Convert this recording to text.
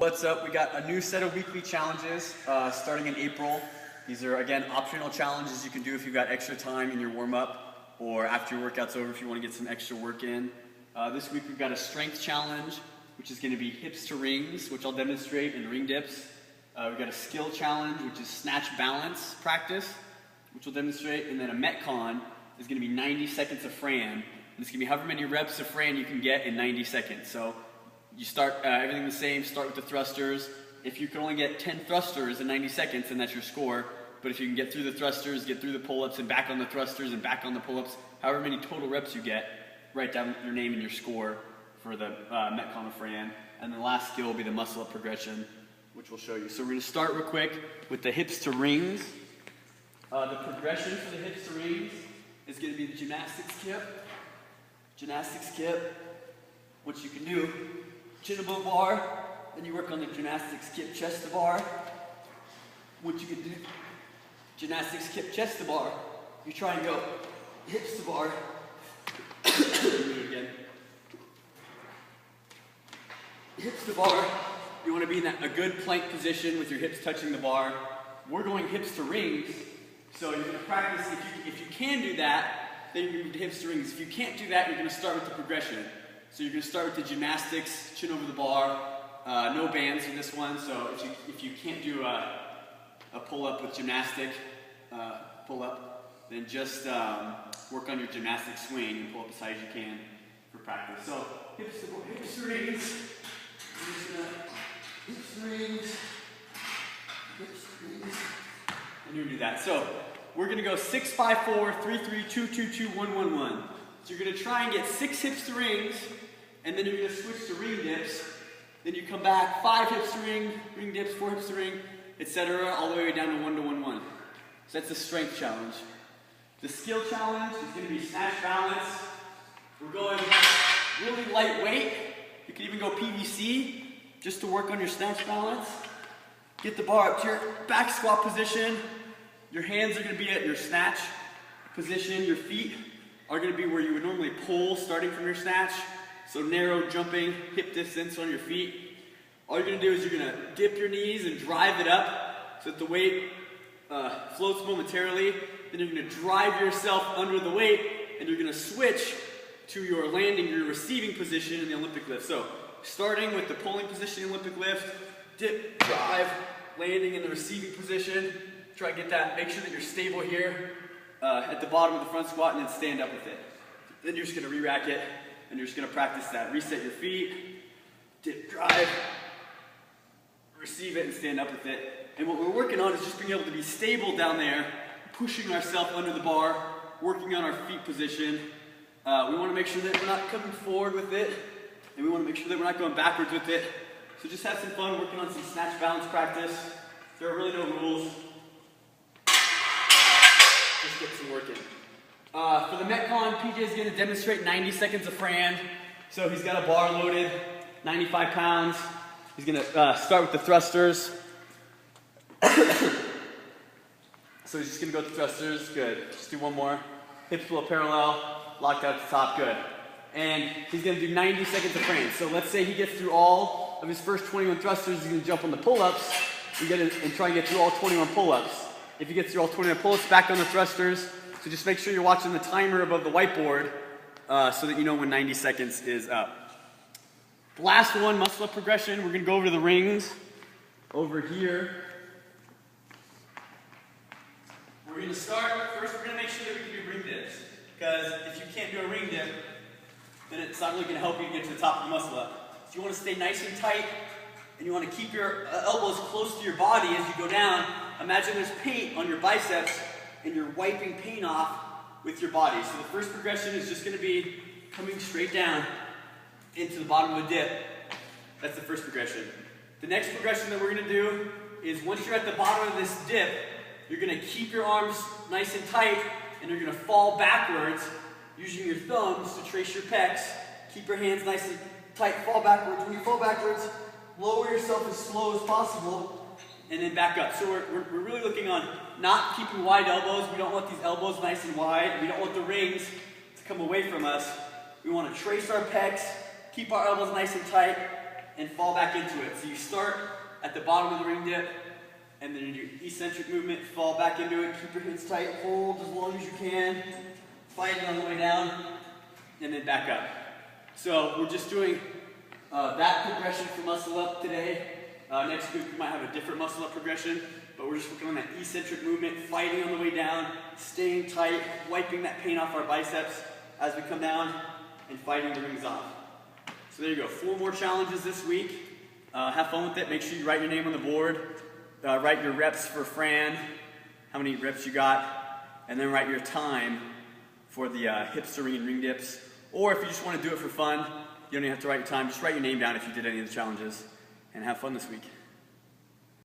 What's up? We got a new set of weekly challenges starting in April. These are, again, optional challenges you can do if you've got extra time in your warm-up or after your workout's over if you want to get some extra work in. This week we've got a strength challenge, which is going to be hips to rings, which I'll demonstrate in ring dips. We've got a skill challenge, which is snatch balance practice, which we'll demonstrate. And then a Metcon is going to be 90 seconds of Fran. And it's going to be however many reps of Fran you can get in 90 seconds. So you start everything the same, start with the thrusters. If you can only get 10 thrusters in 90 seconds, then that's your score. But if you can get through the thrusters, get through the pull-ups, and back on the thrusters, and back on the pull-ups, however many total reps you get, write down your name and your score for the Metcon of Fran. And the last skill will be the muscle-up progression, which we'll show you. So we're going to start real quick with the hips to rings. The progression for the hips to rings is going to be the gymnastics kip. Gymnastics kip, which you can do chin above bar, then you work on the gymnastics kip chest to bar. What you can do, gymnastics kip chest to bar, you try and go hips to bar. Do it again. Hips to bar, you want to be in a good plank position with your hips touching the bar. We're going hips to rings, so you're going to practice, if you can do that, then you're going to move to hips to rings. If you can't do that, you're going to start with the progression. So you're going to start with the gymnastics, chin over the bar, no bands in this one, so if you can't do a pull-up with gymnastic pull-up, then just work on your gymnastic swing and pull up as high as you can for practice. So hips to rings, hips to rings, and you're going to do that. So we're going to go 6, 5, 4, 3, 3, 2, 2, 2, 1, 1, 1. So you're going to try and get 6 hips to rings, and then you're going to switch to ring dips. Then you come back, 5 hips to ring dips, 4 hips to ring, etc., all the way down to 1 to 1, 1. So that's the strength challenge. The skill challenge is going to be snatch balance. We're going really lightweight. You can even go PVC just to work on your snatch balance. Get the bar up to your back squat position. Your hands are going to be at your snatch position. Your feet are going to be where you would normally pull starting from your snatch. So narrow jumping, hip distance on your feet. All you're going to do is you're going to dip your knees and drive it up so that the weight floats momentarily. Then you're going to drive yourself under the weight and you're going to switch to your landing, your receiving position in the Olympic lift. So starting with the pulling position in the Olympic lift, dip, drive, landing in the receiving position. Try to get that, make sure that you're stable here at the bottom of the front squat and then stand up with it. Then you're just going to re-rack it and you're just going to practice that. Reset your feet, dip, drive, receive it and stand up with it. And what we're working on is just being able to be stable down there, pushing ourselves under the bar, working on our feet position. We want to make sure that we're not coming forward with it, and we want to make sure that we're not going backwards with it. So just have some fun working on some snatch balance practice. There are really no rules. Just get some work in. For the Metcon, PJ is going to demonstrate 90 seconds of Fran. So he's got a bar loaded, 95 pounds. He's going to start with the thrusters. So he's just going to go with the thrusters. Good. Just do one more. Hips below parallel. Locked out at the top. Good. And he's going to do 90 seconds of Fran. So let's say he gets through all of his first 21 thrusters. He's going to jump on the pull-ups and try and get through all 21 pull-ups. If he gets through all 21 pull-ups, back on the thrusters. So just make sure you're watching the timer above the whiteboard so that you know when 90 seconds is up. The last one, muscle-up progression. We're going to go over to the rings over here. We're going to start, first we're going to make sure that we can do ring dips. Because if you can't do a ring dip, then it's not really going to help you get to the top of the muscle-up. So you want to stay nice and tight, and you want to keep your elbows close to your body as you go down. Imagine there's paint on your biceps, and you're wiping paint off with your body. So the first progression is just going to be coming straight down into the bottom of the dip. That's the first progression. The next progression that we're going to do is once you're at the bottom of this dip, you're going to keep your arms nice and tight, and you're going to fall backwards using your thumbs to trace your pecs. Keep your hands nice and tight, fall backwards. When you fall backwards, lower yourself as slow as possible, and then back up. So we're really looking on not keeping wide elbows. We don't want these elbows nice and wide. We don't want the rings to come away from us. We want to trace our pecs, keep our elbows nice and tight, and fall back into it. So you start at the bottom of the ring dip, and then you do eccentric movement, fall back into it, keep your hips tight, hold as long as you can, fight it on the way down, and then back up. So we're just doing that progression for muscle up today. Next week we might have a different muscle up progression, but we're just working on that eccentric movement, fighting on the way down, staying tight, wiping that pain off our biceps as we come down, and fighting the rings off. So there you go, 4 more challenges this week. Have fun with it. Make sure you write your name on the board. Write your reps for Fran, how many reps you got, and then write your time for the hips to ring and ring dips. Or if you just want to do it for fun, you don't even have to write your time. Just write your name down if you did any of the challenges, and have fun this week.